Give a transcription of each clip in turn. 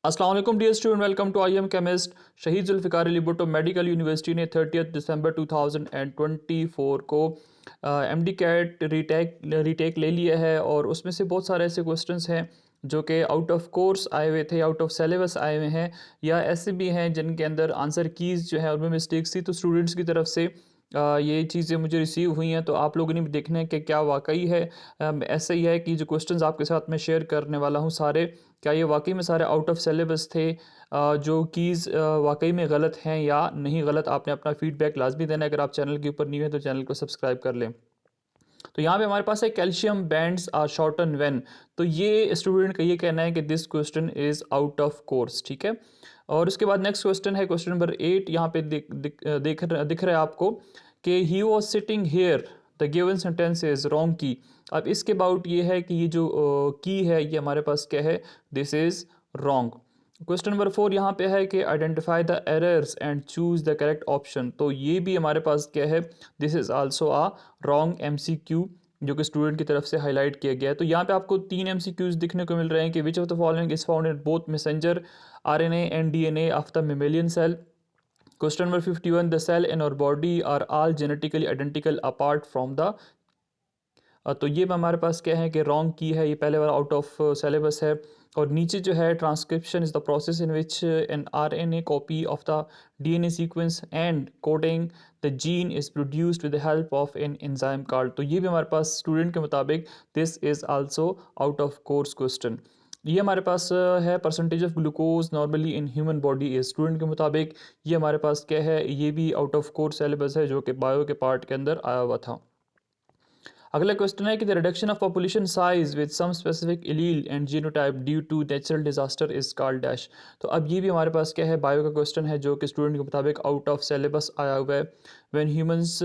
अस्सलाम वालेकुम dear student, welcome to I am chemist. Shaheed Zulfikar Ali Bhutto medical university ने 30 दिसंबर 2024 को एमडी कैट रीटेक ले लिया है और उसमें से बहुत सारे ऐसे क्वेश्चंस हैं जो कि आउट ऑफ कोर्स आए हुए थे, आउट ऑफ सिलेबस आए हुए हैं, या ऐसे भी हैं जिनके अंदर आंसर कीज़ जो है उनमें मिस्टेक्स थी। तो स्टूडेंट्स की तरफ से ये चीज़ें मुझे रिसीव हुई हैं, तो आप लोगों ने भी देखना है कि क्या वाकई है। ऐसा ही है कि जो क्वेश्चंस आपके साथ मैं शेयर करने वाला हूँ सारे, क्या ये वाकई में सारे आउट ऑफ सिलेबस थे, जो कीज़ वाकई में गलत हैं या नहीं गलत। आपने अपना फीडबैक लाजमी देना है। अगर आप चैनल के ऊपर न्यू है तो चैनल को सब्सक्राइब कर लें। तो यहाँ पे हमारे पास है calcium bands are shorten when. तो ये स्टूडेंट का ये कहना है कि this question is out of course, ठीक है। और उसके बाद नेक्स्ट क्वेश्चन है क्वेश्चन नंबर 8। यहाँ पे दिख रहा है आपको कि he was sitting here, the given sentence is wrong की। अब इसके अबाउट ये है कि ये जो की है ये हमारे पास क्या है, this is wrong. Question number 4 यहाँ पे है कि identify the errors and choose the correct option. तो ये भी हमारे पास क्या है, this is also a wrong MCQ, जो कि स्टूडेंट की तरफ से हाईलाइट किया गया है। तो यहाँ पे आपको 3 एमसीक्यूज दिखने को मिल रहे हैं कि which of the following is found in both messenger RNA and DNA of the mammalian cell. Question number 51, the cell in our body are all genetically identical apart from the. तो ये हमारे पास क्या है कि रॉन्ग की है, ये पहले वाला आउट ऑफ सिलेबस है। और नीचे जो है, transcription is the process in which N RNA copy of the DNA sequence and coding the gene is produced with the help of an enzyme card. तो ये भी हमारे पास स्टूडेंट के मुताबिक this is also out of course question. ये हमारे पास है percentage of glucose normally in human body is. Student के मुताबिक ये हमारे पास क्या है, ये भी आउट ऑफ कोर्स सिलेबस है, जो कि बायो के पार्ट के अंदर आया हुआ था। अगला क्वेश्चन है कि the reduction of population size with some specific allele and genotype due to natural disaster is called dash. तो अब ये भी हमारे पास क्या है, बायो का क्वेश्चन है, जो कि स्टूडेंट के मुताबिक आउट ऑफ सिलेबस आया हुआ है। When humans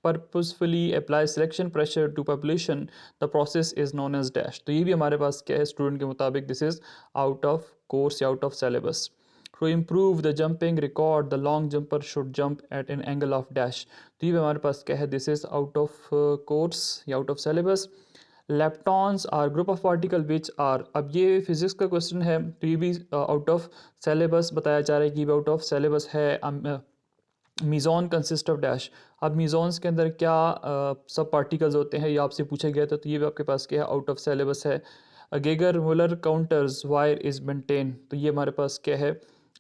purposefully apply selection pressure to population, the process is known as dash। तो ये भी हमारे पास क्या है, स्टूडेंट के मुताबिक this is out of course या out of syllabus. To improve the jumping record, the long jumper should jump at an angle of dash। तो ये भी हमारे पास क्या है, this is out of course या out of syllabus. Leptons are group of particle which are. अब ये फिजिक्स का क्वेश्चन है, तो ये भी आउट ऑफ सिलेबस बताया जा रहा है कि ये आउट ऑफ सिलेबस है। मीज़ोन कंसिस्ट ऑफ डैश। अब मीज़ोन्स के अंदर क्या सब पार्टिकल्स होते हैं, ये आपसे पूछा गया था, तो ये भी आपके पास क्या है, आउट ऑफ सिलेबस है। Geiger Muller counters wire is maintain. तो ये हमारे पास क्या है,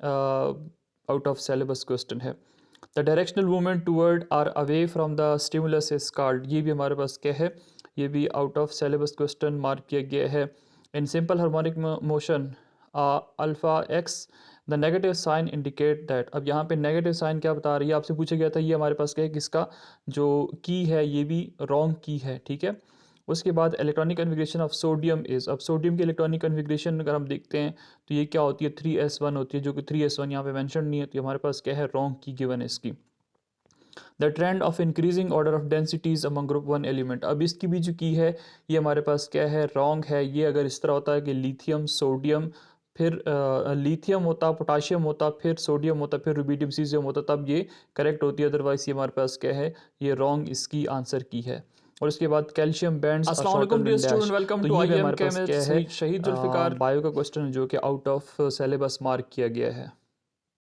आउट ऑफ सिलेबस क्वेश्चन है। The directional movement toward or away from the stimulus is called. ये भी हमारे पास क्या है, ये भी out of syllabus question mark किया गया है। In simple harmonic motion alpha x the negative sign indicate that. अब यहाँ पे नेगेटिव साइन क्या बता रही है, आपसे पूछा गया था। ये हमारे पास क्या है, किसका जो की है ये भी रॉन्ग की है, ठीक है। उसके बाद electronic configuration of sodium is. अब सोडियम की इलेक्ट्रॉनिक कन्फिग्रेशन अगर हम देखते हैं तो ये क्या होती है, 3s1 होती है, जो कि 3s1 यहाँ पे मेंशन नहीं है, तो हमारे पास क्या है, रॉन्ग की गिवन है इसकी। The trend of increasing order of densities among group 1 element. अब इसकी भी जो की है ये हमारे पास क्या है, रॉन्ग है। ये अगर इस तरह होता है कि लिथियम सोडियम, फिर लिथियम होता, पोटाशियम होता, फिर सोडियम होता, फिर रुबिडियम सीजियम होता, तब ये करेक्ट होती है। अदरवाइज ये हमारे पास क्या है, ये रॉन्ग इसकी आंसर की है। और उसके बाद calcium bands are shorter than dash. Welcome तो टू ये आई भी एम हमारे पास क्या है, केमिस्ट शहीद जुल्फ़िकार। बायो का क्वेश्चन है, जो कि आउट ऑफ सिलेबस मार्क किया गया है।